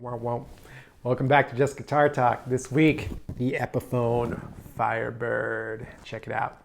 Well, welcome back to Just Guitar Talk. This week, the Epiphone Firebird. Check it out.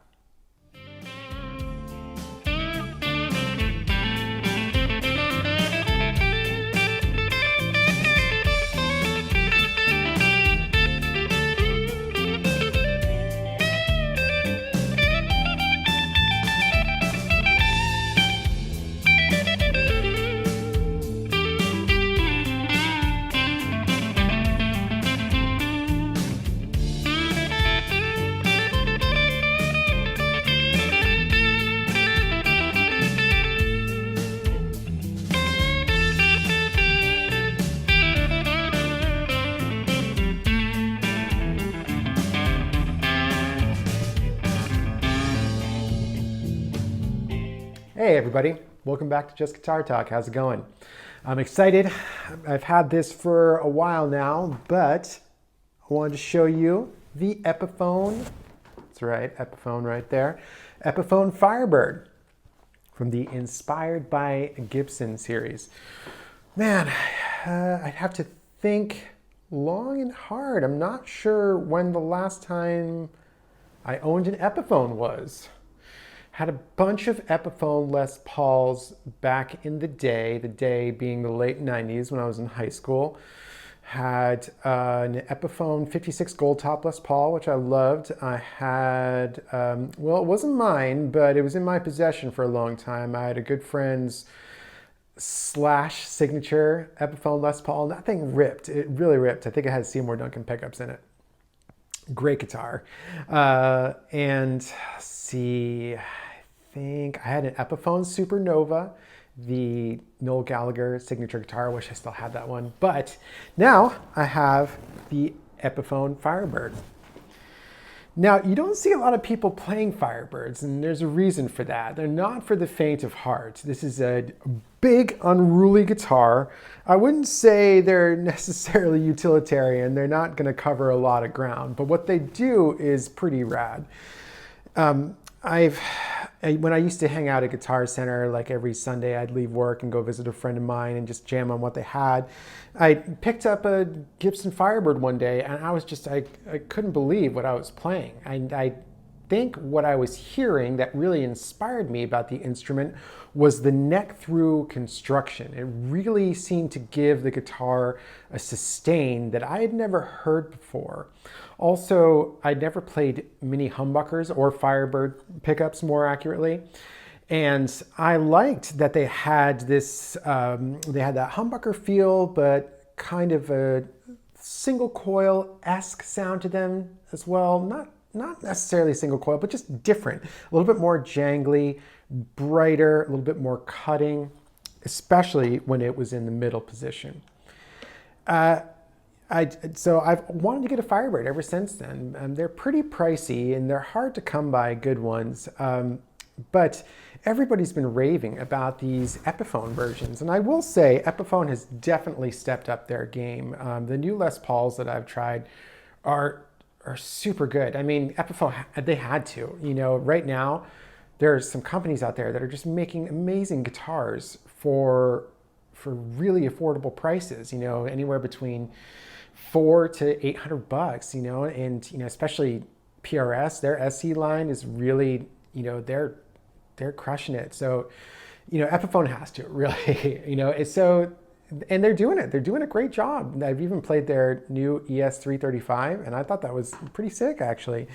Hey everybody, welcome back to Just Guitar Talk. How's it going? I'm excited. I've had this for a while now, but I wanted to show you the Epiphone. That's right, Epiphone right there. Epiphone Firebird from the Inspired by Gibson series. Man, I'd have to think long and hard. I'm not sure when the last time I owned an Epiphone was. Had a bunch of Epiphone Les Pauls back in the day being the late 90s when I was in high school. Had an Epiphone 56 Gold Top Les Paul, which I loved. I had, well, it wasn't mine, but it was in my possession for a long time. I had a good friend's signature Epiphone Les Paul. That thing ripped. It really ripped. I think it had Seymour Duncan pickups in it. Great guitar. And see, I think I had an Epiphone Supernova, the Noel Gallagher signature guitar. I wish I still had that one. But now I have the Epiphone Firebird. Now, you don't see a lot of people playing Firebirds, and there's a reason for that. They're not for the faint of heart. This is a big, unruly guitar. I wouldn't say they're necessarily utilitarian. They're not going to cover a lot of ground, but what they do is pretty rad. When I used to hang out at Guitar Center, like every Sunday, I'd leave work and go visit a friend of mine and just jam on what they had. I picked up a Gibson Firebird one day, and I was just, I couldn't believe what I was playing. I think what I was hearing that really inspired me about the instrument was the neck-through construction. It really seemed to give the guitar a sustain that I had never heard before. Also, I'd never played mini humbuckers or Firebird pickups more accurately. And I liked that they had this, they had that humbucker feel, but kind of a single coil-esque sound to them as well. Not necessarily single coil, but just different. A little bit more jangly, brighter, a little bit more cutting, especially when it was in the middle position. So I've wanted to get a Firebird ever since then. They're pretty pricey and they're hard to come by, good ones. But everybody's been raving about these Epiphone versions. And I will say Epiphone has definitely stepped up their game. The new Les Pauls that I've tried are super good. I mean, Epiphone, they had to. You know, right now, there's some companies out there that are just making amazing guitars for really affordable prices, you know, anywhere between $400 to $800, you know, and, you know, especially PRS, their SC line is really, you know, they're crushing it. So, you know, Epiphone has to really, you know, and they're doing it. They're doing a great job. I've even played their new ES335, and I thought that was pretty sick, actually.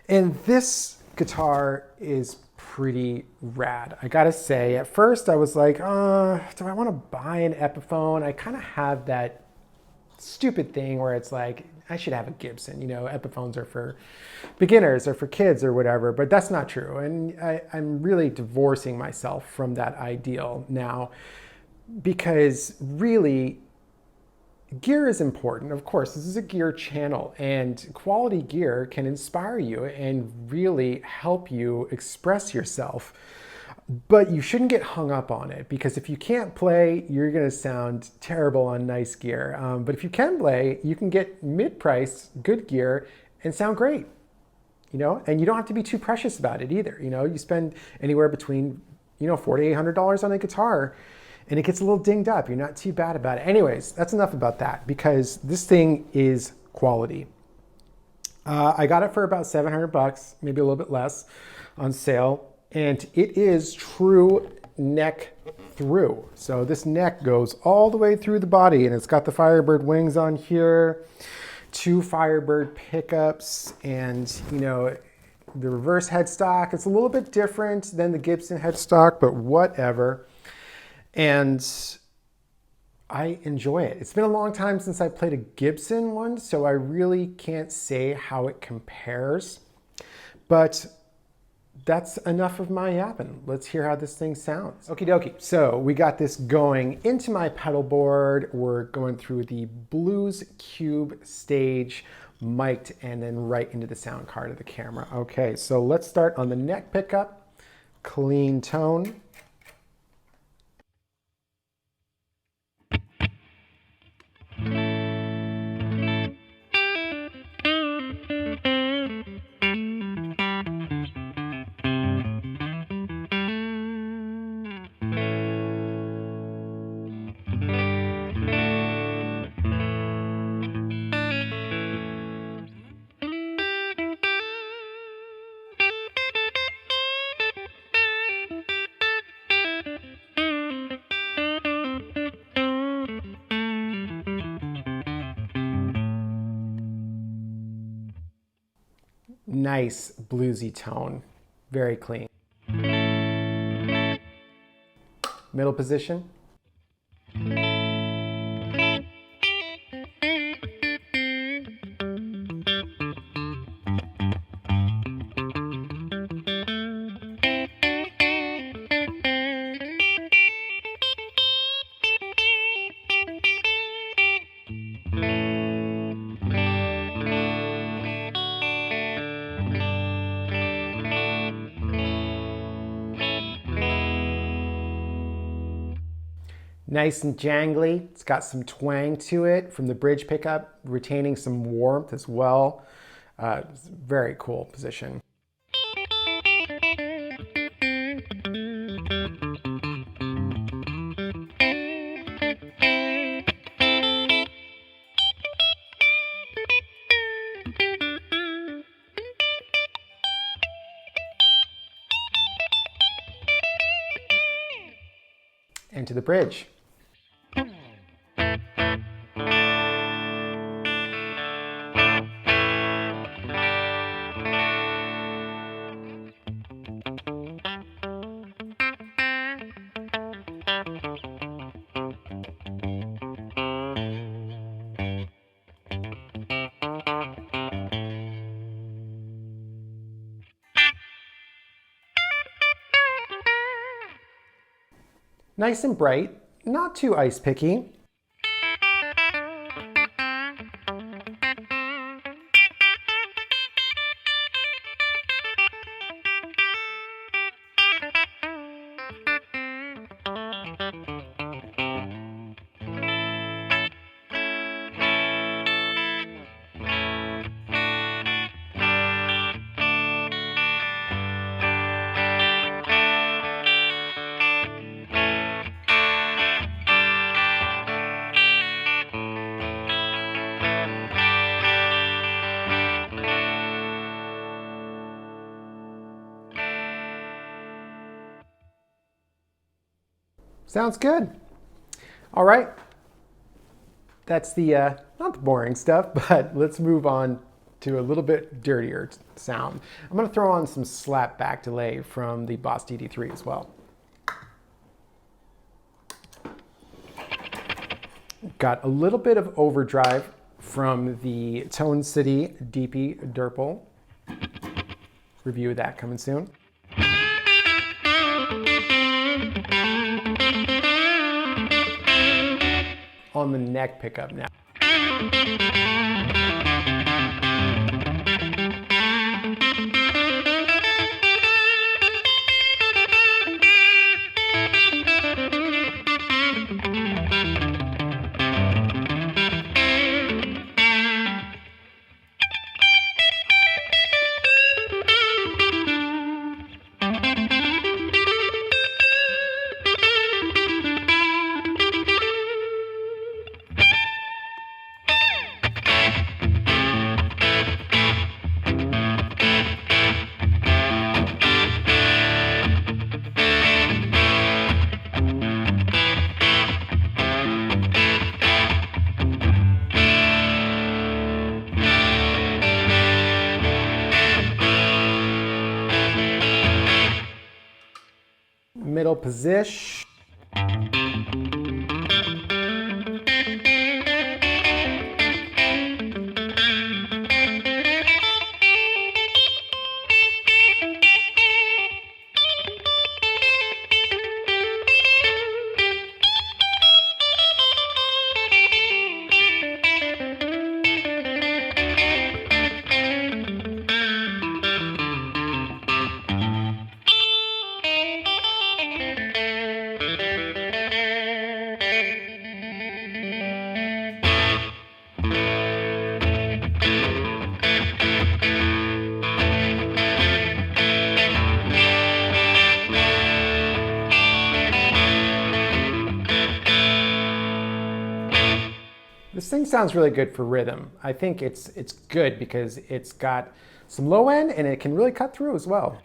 And this guitar is pretty rad. I gotta say, at first I was like, do I want to buy an Epiphone? I kind of have that stupid thing where it's like, I should have a Gibson. You know, Epiphones are for beginners or for kids or whatever, but that's not true. And I'm really divorcing myself from that ideal now, because really, gear is important. Of course, this is a gear channel, and quality gear can inspire you and really help you express yourself. But you shouldn't get hung up on it, because if you can't play, you're going to sound terrible on nice gear. But if you can play, you can get mid-price good gear and sound great. You know, and you don't have to be too precious about it either. You know, you spend anywhere between, you know, $400 to $800 on a guitar, and it gets a little dinged up. You're not too bad about it. Anyways, that's enough about that because this thing is quality. I got it for about $700, maybe a little bit less, on sale, and it is true neck through. So this neck goes all the way through the body, and it's got the Firebird wings on here, 2 Firebird pickups, and you know, the reverse headstock. It's a little bit different than the Gibson headstock, but whatever. And I enjoy it. It's been a long time since I played a Gibson one, so I really can't say how it compares, but that's enough of my yapping. Let's hear how this thing sounds. Okie dokie, so we got this going into my pedal board. We're going through the Blues Cube stage, mic'd, and then right into the sound card of the camera. Okay, so let's start on the neck pickup, clean tone. Nice bluesy tone, very clean. Middle position. Nice and jangly. It's got some twang to it from the bridge pickup, retaining some warmth as well. Very cool position. And to the bridge. Nice and bright, not too ice picky. Sounds good. All right. That's the, not the boring stuff, but let's move on to a little bit dirtier sound. I'm gonna throw on some slap back delay from the Boss DD3 as well. Got a little bit of overdrive from the Tone City DP Durple. Review of that coming soon. On the neck pickup now. middle position. This thing sounds really good for rhythm. I think it's good because it's got some low end and it can really cut through as well.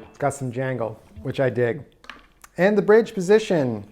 It's got some jangle, which I dig. And the bridge position.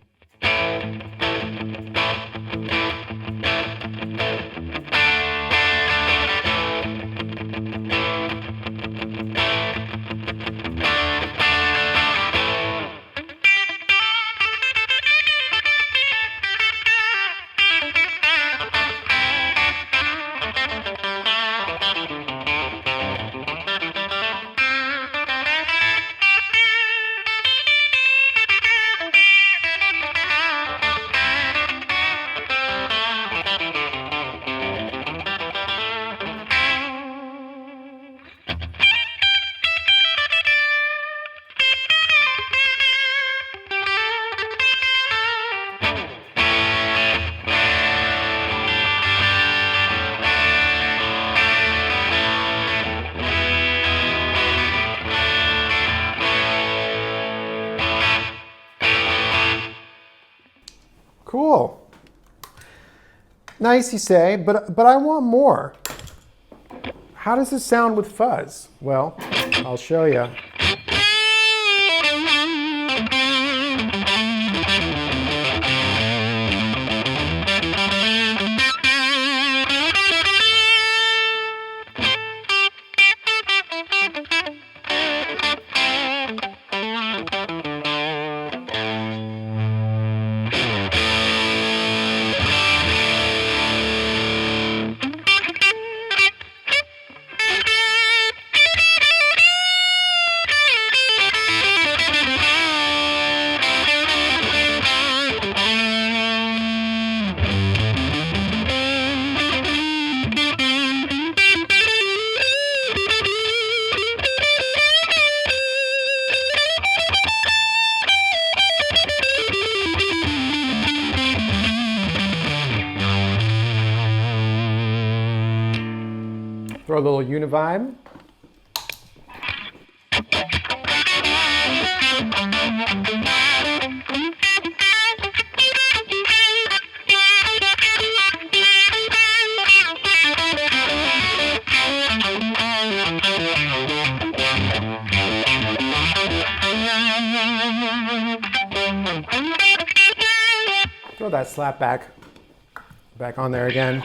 Cool. Nice, you say, but I want more. How does this sound with fuzz? Well, I'll show you. Throw a little Univibe. Throw that slap back on there again.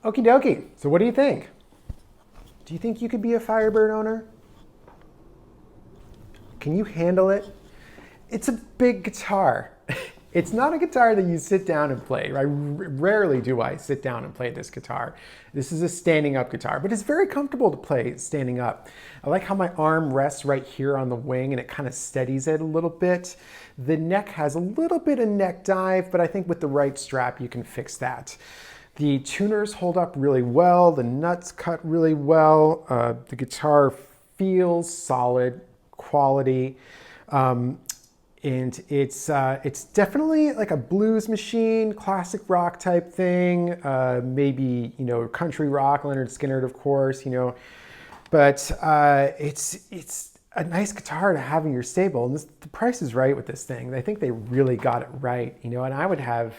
Okie dokie. So what do you think? Do you think you could be a Firebird owner? Can you handle it? It's a big guitar. It's not a guitar that you sit down and play. Rarely do I sit down and play this guitar. This is a standing up guitar, but it's very comfortable to play standing up. I like how my arm rests right here on the wing and it kind of steadies it a little bit. The neck has a little bit of neck dive, but I think with the right strap you can fix that. The tuners hold up really well. The nuts cut really well. The guitar feels solid quality. And it's definitely like a blues machine, classic rock type thing. Maybe, you know, country rock, Leonard Skinner, of course, you know. But it's a nice guitar to have in your stable. And the price is right with this thing. I think they really got it right, you know, and I would have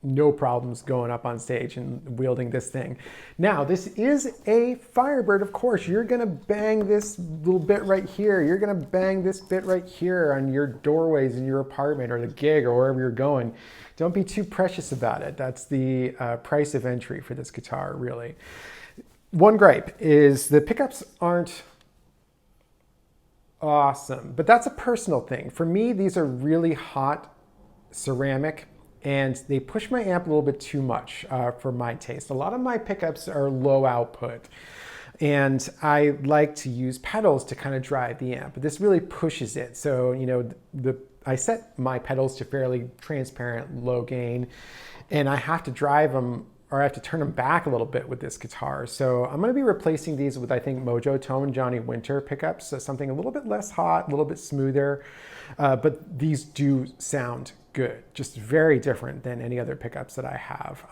no problems going up on stage and wielding this thing. Now, this is a Firebird, of course. You're gonna bang this little bit right here. You're gonna bang this bit right here on your doorways in your apartment or the gig or wherever you're going. Don't be too precious about it. That's the price of entry for this guitar, really. One gripe is the pickups aren't awesome, but that's a personal thing. For me, these are really hot ceramic, and they push my amp a little bit too much for my taste. A lot of my pickups are low output, and I like to use pedals to kind of drive the amp, but this really pushes it. So, you know, I set my pedals to fairly transparent, low gain, and I have to drive them, or I have to turn them back a little bit with this guitar. So I'm gonna be replacing these with, I think, Mojo Tone Johnny Winter pickups, so something a little bit less hot, a little bit smoother, but these do sound good, just very different than any other pickups that I have.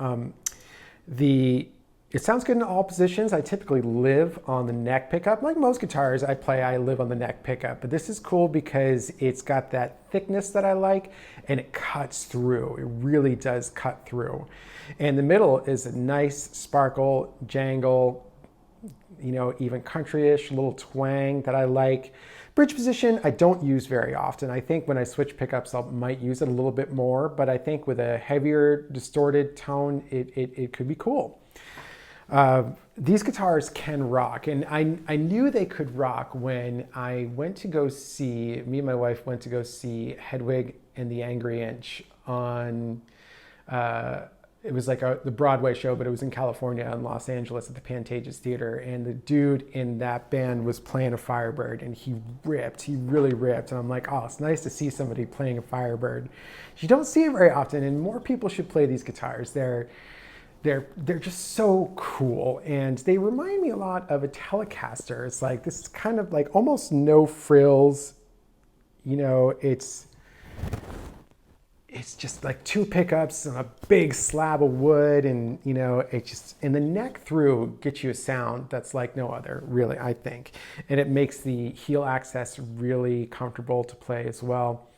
It sounds good in all positions. I typically live on the neck pickup. Like most guitars I live on the neck pickup, but this is cool because it's got that thickness that I like, and it cuts through. It really does cut through. And the middle is a nice sparkle, jangle, you know, even country-ish little twang that I like. Bridge position, I don't use very often. I think when I switch pickups, I might use it a little bit more, but I think with a heavier, distorted tone, it could be cool. These guitars can rock, and I knew they could rock when I went to go see, me and my wife went to go see Hedwig and the Angry Inch on, it was like the Broadway show, but it was in California in Los Angeles at the Pantages Theater. And the dude in that band was playing a Firebird, and he really ripped. And I'm like, oh, it's nice to see somebody playing a Firebird. You don't see it very often, and more people should play these guitars. They're just so cool, and they remind me a lot of a Telecaster. It's like, this is kind of like almost no frills, you know, it's just like two pickups and a big slab of wood, and you know, it just, and the neck through gets you a sound that's like no other, really, I think. And it makes the heel access really comfortable to play as well.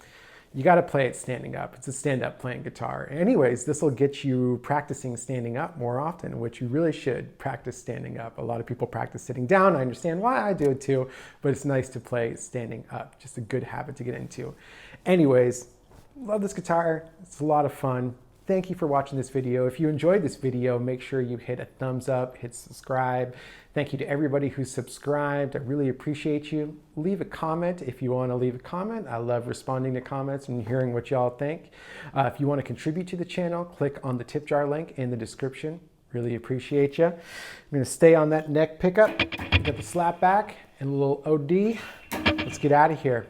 You got to play it standing up. It's a stand-up playing guitar. Anyways, this will get you practicing standing up more often, which you really should practice standing up. A lot of people practice sitting down. I understand why, I do it too, but it's nice to play standing up. Just a good habit to get into. Anyways, love this guitar. It's a lot of fun. Thank you for watching this video. If you enjoyed this video, make sure you hit a thumbs up, hit subscribe. Thank you to everybody who subscribed. I really appreciate you. Leave a comment if you want to leave a comment. I love responding to comments and hearing what y'all think. If you want to contribute to the channel, click on the tip jar link in the description. Really appreciate you. I'm going to stay on that neck pickup, get the slap back and a little OD. Let's get out of here.